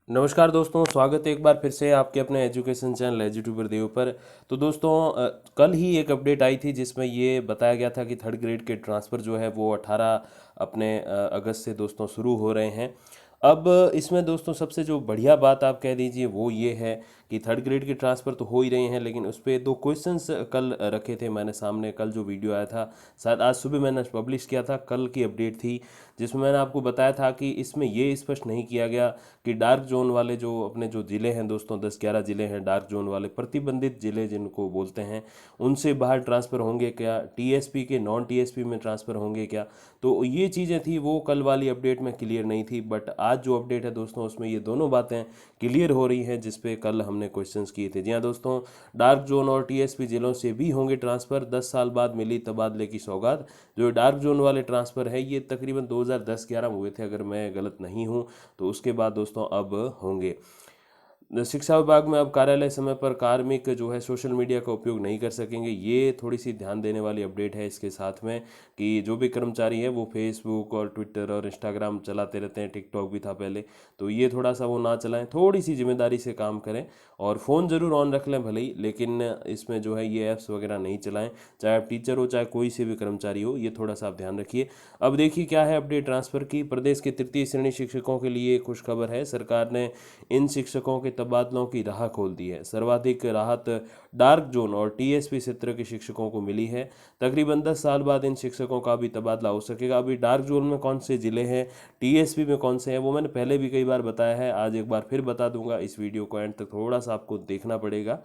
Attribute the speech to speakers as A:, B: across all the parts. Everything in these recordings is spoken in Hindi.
A: नमस्कार दोस्तों, स्वागत है एक बार फिर से आपके अपने एजुकेशन चैनल एजुट्यूबर देव पर। तो दोस्तों कल ही एक अपडेट आई थी जिसमें ये बताया गया था कि थर्ड ग्रेड के ट्रांसफ़र जो है वो 18 अपने अगस्त से दोस्तों शुरू हो रहे हैं। अब इसमें दोस्तों सबसे जो बढ़िया बात आप कह दीजिए वो ये है कि थर्ड ग्रेड के ट्रांसफ़र तो हो ही रहे हैं, लेकिन उस पे दो क्वेश्चंस कल रखे थे मैंने सामने। कल जो वीडियो आया था, शायद आज सुबह मैंने पब्लिश किया था, कल की अपडेट थी, जिसमें मैंने आपको बताया था कि इसमें ये स्पष्ट नहीं किया गया कि डार्क जोन वाले जो अपने जो ज़िले हैं दोस्तों, 10-11 ज़िले हैं डार्क जोन वाले, प्रतिबंधित ज़िले जिनको बोलते हैं, उनसे बाहर ट्रांसफ़र होंगे क्या, टीएसपी के नॉन टीएसपी में ट्रांसफ़र होंगे क्या। तो ये चीज़ें थी, वो कल वाली अपडेट में क्लियर नहीं थी, बट आज जो अपडेट है दोस्तों उसमें ये दोनों बातें क्लियर हो रही हैं, जिसपे कल हमने क्वेश्चंस किए थे। जी हाँ दोस्तों, डार्क जोन और टीएसपी जिलों से भी होंगे ट्रांसफ़र। 10 साल बाद मिली तबादले की सौगात। जो डार्क जोन वाले ट्रांसफ़र है ये तकरीबन 2010-11 में हुए थे, अगर मैं गलत नहीं हूँ, तो उसके बाद दोस्तों अब होंगे। शिक्षा विभाग में अब कार्यालय समय पर कार्मिक जो है सोशल मीडिया का उपयोग नहीं कर सकेंगे। ये थोड़ी सी ध्यान देने वाली अपडेट है इसके साथ में, कि जो भी कर्मचारी हैं वो फेसबुक और ट्विटर और इंस्टाग्राम चलाते रहते हैं, टिकटॉक भी था पहले, तो ये थोड़ा सा वो ना चलाएं, थोड़ी सी जिम्मेदारी से काम करें। और फ़ोन ज़रूर ऑन रख लें भले ही, लेकिन इसमें जो है ये ऐप्स वगैरह नहीं चलाएं, चाहे आप टीचर हो चाहे कोई से भी कर्मचारी हो, ये थोड़ा सा आप ध्यान रखिए। अब देखिए क्या है अपडेट ट्रांसफ़र की। प्रदेश के तृतीय श्रेणी शिक्षकों के लिए खुशखबर है, सरकार ने इन शिक्षकों के तबादलों की राह खोल दी है। सर्वाधिक राहत डार्क जोन और टीएसपी क्षेत्र के शिक्षकों को मिली है। तकरीबन 10 साल बाद इन शिक्षकों का भी तबादला हो सकेगा। अभी डार्क जोन में कौन से ज़िले हैं, टीएसपी में कौन से हैं, वो मैंने पहले भी कई बार बताया है, आज एक बार फिर बता दूंगा। इस वीडियो को एंड तक थोड़ा सा आपको देखना पड़ेगा।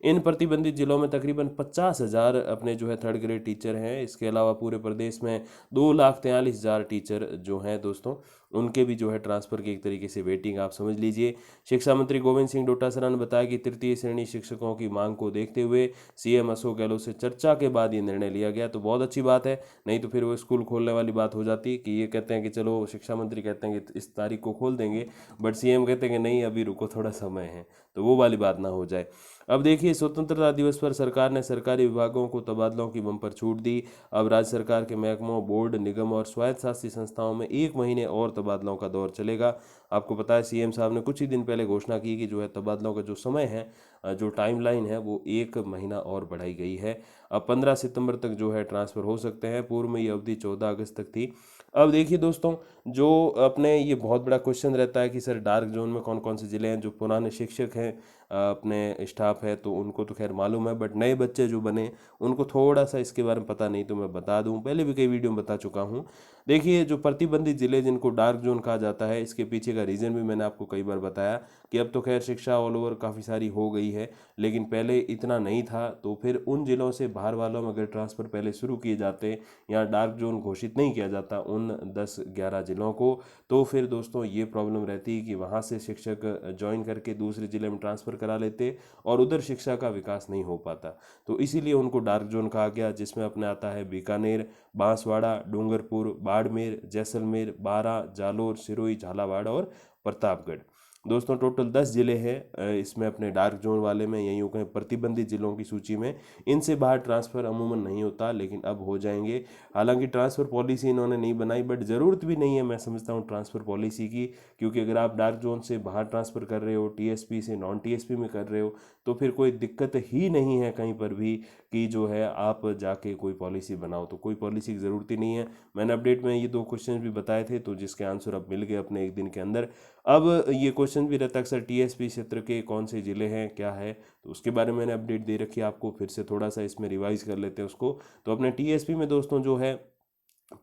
A: इन प्रतिबंधित जिलों में तकरीबन 50,000 अपने जो है थर्ड ग्रेड टीचर हैं। इसके अलावा पूरे प्रदेश में 2,43,000 टीचर जो हैं दोस्तों, उनके भी जो है ट्रांसफ़र की एक तरीके से वेटिंग आप समझ लीजिए। शिक्षा मंत्री गोविंद सिंह डोटासरा ने बताया कि तृतीय श्रेणी शिक्षकों की मांग को देखते हुए सीएम अशोक गहलोत से चर्चा के बाद ये निर्णय लिया गया। तो बहुत अच्छी बात है, नहीं तो फिर वो स्कूल खोलने वाली बात हो जाती कि ये कहते हैं कि चलो, शिक्षा मंत्री कहते हैं कि इस तारीख को खोल देंगे, बट सीएम कहते हैं कि नहीं अभी रुको, थोड़ा समय है, तो वो वाली बात ना हो जाए। अब देखिए, स्वतंत्रता दिवस पर सरकार ने सरकारी विभागों को तबादलों की बम्पर छूट दी। अब राज्य सरकार के महकमों, बोर्ड, निगम और स्वायत्त शासी संस्थाओं में 1 महीने और तबादलों का दौर चलेगा। आपको पता है सीएम साहब ने कुछ ही दिन पहले घोषणा की कि जो है तबादलों का जो समय है, जो टाइमलाइन है, वो 1 महीना और बढ़ाई गई है। अब 15 सितंबर तक जो है ट्रांसफ़र हो सकते हैं। पूर्व में ये अवधि 14 अगस्त तक थी। अब देखिए दोस्तों, जो अपने ये बहुत बड़ा क्वेश्चन रहता है कि सर डार्क जोन में कौन कौन से ज़िले हैं। जो पुराने शिक्षक हैं, अपने स्टाफ है, तो उनको तो खैर मालूम है, बट नए बच्चे जो बने उनको थोड़ा सा इसके बारे में पता नहीं। तो मैं बता दूं, पहले भी कई वीडियो में बता चुका हूं। देखिए, जो प्रतिबंधित ज़िले जिनको डार्क जोन कहा जाता है, इसके पीछे का रीज़न भी मैंने आपको कई बार बताया कि अब तो खैर शिक्षा ऑल ओवर काफ़ी सारी हो गई है, लेकिन पहले इतना नहीं था। तो फिर उन ज़िलों से बाहर वालों में अगर ट्रांसफ़र पहले शुरू किए जाते, या डार्क जोन घोषित नहीं किया जाता उन 10-11 ज़िलों को, तो फिर दोस्तों ये प्रॉब्लम रहती कि वहाँ से शिक्षक ज्वाइन करके दूसरे ज़िले में ट्रांसफ़र करा लेते, और उधर शिक्षा का विकास नहीं हो पाता। तो इसीलिए उनको डार्क जोन कहा गया, जिसमें अपने आता है बीकानेर, बांसवाड़ा, डूंगरपुर, बाड़मेर, जैसलमेर, बारां, जालोर, सिरोही, झालावाड़ और प्रतापगढ़। दोस्तों टोटल 10 ज़िले हैं इसमें अपने डार्क जोन वाले में, यहीं कहीं प्रतिबंधित ज़िलों की सूची में। इनसे बाहर ट्रांसफ़र अमूमन नहीं होता, लेकिन अब हो जाएंगे। हालांकि ट्रांसफ़र पॉलिसी इन्होंने नहीं बनाई, बट ज़रूरत भी नहीं है मैं समझता हूँ ट्रांसफ़र पॉलिसी की, क्योंकि अगर आप डार्क जोन से बाहर ट्रांसफ़र कर रहे हो, टीएसपी से नॉन टीएसपी में कर रहे हो, तो फिर कोई दिक्कत ही नहीं है कहीं पर भी कि जो है आप जाके कोई पॉलिसी बनाओ। तो कोई पॉलिसी की ज़रूरत ही नहीं है। मैंने अपडेट में ये दो क्वेश्चन भी बताए थे, तो जिसके आंसर अब मिल गए अपने एक दिन के अंदर। अब ये क्वेश्चन भी रहता है अक्सर, टीएसपी क्षेत्र के कौन से ज़िले हैं, क्या है, तो उसके बारे में मैंने अपडेट दे रखी है आपको। फिर से थोड़ा सा इसमें रिवाइज कर लेते हैं उसको। तो अपने टीएसपी में दोस्तों जो है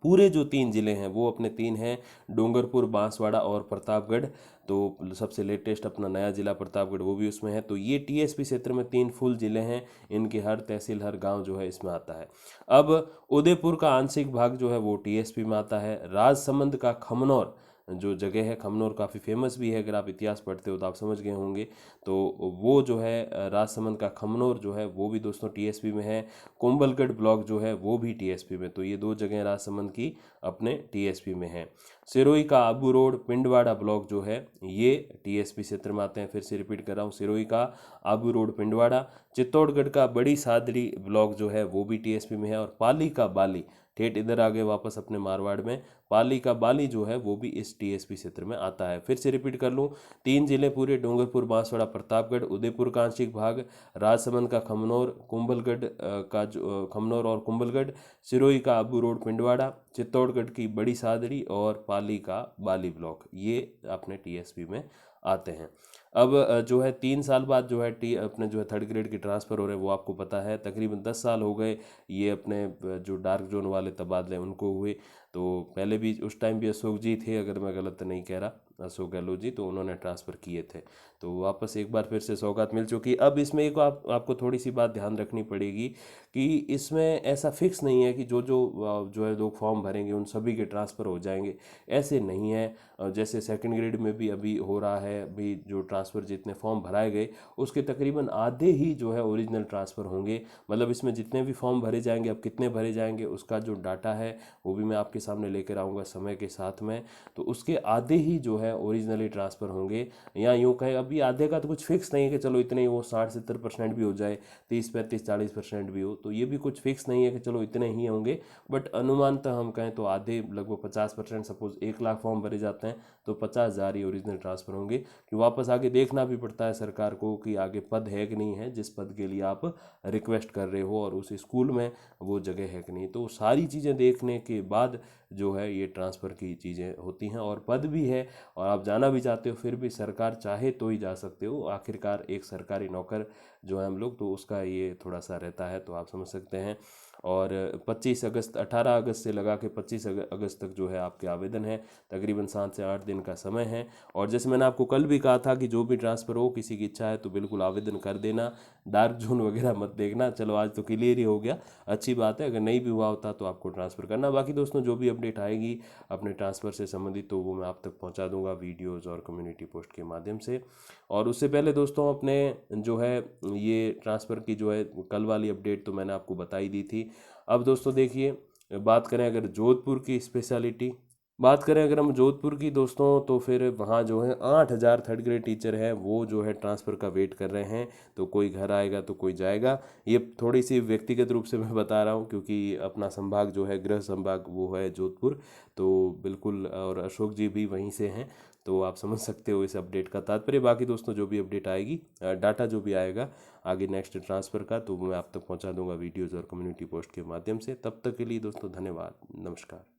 A: पूरे जो 3 ज़िले हैं वो अपने 3 हैं, डूंगरपुर, बांसवाड़ा और प्रतापगढ़। तो सबसे लेटेस्ट अपना नया ज़िला प्रतापगढ़ वो भी उसमें है। तो ये टीएसपी क्षेत्र में 3 फुल ज़िले हैं, इनके हर तहसील हर गांव जो है इसमें आता है। अब उदयपुर का आंशिक भाग जो है वो टीएसपी में आता है। राजसमंद का खमनौर जो जगह है, खमनौर काफ़ी फेमस भी है, अगर आप इतिहास पढ़ते हो तो आप समझ गए होंगे। तो वो जो है राजसमंद का खमनौर जो है वो भी दोस्तों टीएसपी में है। कुंभलगढ़ ब्लॉक जो है वो भी टीएसपी में। तो ये 2 जगह राजसमंद की अपने टीएसपी में है। सिरोही का आबू रोड पिंडवाड़ा ब्लॉक जो है ये टीएसपी क्षेत्र में आते हैं। फिर से रिपीट कर रहा हूँ, सिरोही का आबू रोड पिंडवाड़ा। चित्तौड़गढ़ का बड़ी सादड़ी ब्लॉक जो है वो भी टीएसपी में है। और पाली का बाली ठेठ इधर आ गए वापस अपने मारवाड़ में। पाली का बाली जो है वो भी इस टीएसपी क्षेत्र में आता है। फिर से रिपीट कर लूँ, 3 जिले पूरे, डूंगरपुर, बांसवाड़ा, प्रतापगढ़, उदयपुर का आंशिक भाग, राजसमंद का खमनौर, कुंभलगढ़ का जो खमनौर और कुंभलगढ़, सिरोही का अबू रोड पिंडवाड़ा, चित्तौड़गढ़ की बड़ी सादड़ी और पाली का बाली ब्लॉक, ये अपने टीएसपी में आते हैं। अब जो है 3 साल बाद जो है अपने जो है थर्ड ग्रेड की ट्रांसफ़र हो रहे हैं वो आपको पता है। तकरीबन 10 साल हो गए ये अपने जो डार्क जोन वाले तबादले उनको हुए। तो पहले भी उस टाइम भी अशोक जी थे, अगर मैं गलत नहीं कह रहा, अशोक गहलोत जी, तो उन्होंने ट्रांसफ़र किए थे। तो वापस एक बार फिर से सौगात मिल चुकी। अब इसमें एक आपको थोड़ी सी बात ध्यान रखनी पड़ेगी कि इसमें ऐसा फिक्स नहीं है कि जो है लोग फॉर्म भरेंगे उन सभी के ट्रांसफ़र हो जाएंगे, ऐसे नहीं है। जैसे सेकंड ग्रेड में भी अभी हो रहा है, अभी जो ट्रांसफ़र जितने फॉर्म भराए गए उसके तकरीबन आधे ही जो है ओरिजिनल ट्रांसफ़र होंगे। मतलब इसमें जितने भी फॉर्म भरे जाएंगे, अब कितने भरे जाएंगे उसका जो डाटा है वो भी मैं आपके सामने लेकर आऊँगा समय के साथ में। तो उसके आधे ही जो है ओरिजिनली ट्रांसफ़र होंगे, या यूँ कहें अभी आधे का तो कुछ फिक्स नहीं है कि चलो इतने ही, वो 60-70% भी हो जाए, 30-35-40% भी हो, तो ये भी कुछ फिक्स नहीं है कि चलो इतने ही होंगे। बट अनुमानतः हम कहें तो आधे, लगभग 50%, सपोज 1 लाख फॉर्म भरे जाते हैं तो 50,000 ही ओरिजिनल ट्रांसफ़र होंगे। कि वापस आगे देखना भी पड़ता है सरकार को कि आगे पद है कि नहीं है जिस पद के लिए आप रिक्वेस्ट कर रहे हो, और उस स्कूल में वो जगह है कि नहीं। तो सारी चीज़ें देखने के बाद जो है ये ट्रांसफ़र की चीज़ें होती हैं, और पद भी है और आप जाना भी चाहते हो फिर भी सरकार चाहे तो ही जा सकते हो। आखिरकार एक सरकारी नौकर जो है हम लोग, तो उसका ये थोड़ा सा रहता है, तो आप समझ सकते हैं। और 18 अगस्त से लगा के 25 अगस्त तक जो है आपके आवेदन है, तकरीबन 7 से 8 दिन का समय है। और जैसे मैंने आपको कल भी कहा था कि जो भी ट्रांसफ़र हो, किसी की इच्छा है तो बिल्कुल आवेदन कर देना, डार्क जोन वगैरह मत देखना। चलो आज तो क्लियर ही हो गया, अच्छी बात है। अगर नहीं भी हुआ होता तो आपको ट्रांसफ़र करना। बाकी दोस्तों जो भी अपडेट आएगी अपने ट्रांसफ़र से संबंधित तो वो मैं आप तक पहुंचा दूंगा वीडियोज़ और कम्युनिटी पोस्ट के माध्यम से। और उससे पहले दोस्तों अपने जो है ये ट्रांसफ़र की जो है कल वाली अपडेट तो मैंने आपको बताई दी थी। अब दोस्तों देखिए, बात करें अगर जोधपुर की स्पेशलिटी, बात करें अगर हम जोधपुर की दोस्तों, तो फिर वहाँ जो है 8,000 थर्ड ग्रेड टीचर हैं वो जो है ट्रांसफ़र का वेट कर रहे हैं। तो कोई घर आएगा तो कोई जाएगा। ये थोड़ी सी व्यक्तिगत रूप से मैं बता रहा हूँ क्योंकि अपना संभाग जो है गृह संभाग वो है जोधपुर, तो बिल्कुल, और अशोक जी भी वहीं से हैं, तो आप समझ सकते हो इस अपडेट का तात्पर्य। बाकी दोस्तों जो भी अपडेट आएगी, डाटा जो भी आएगा आगे नेक्स्ट ट्रांसफ़र का, तो मैं आप तक पहुंचा दूंगा वीडियोज़ और कम्युनिटी पोस्ट के माध्यम से। तब तक के लिए दोस्तों धन्यवाद, नमस्कार।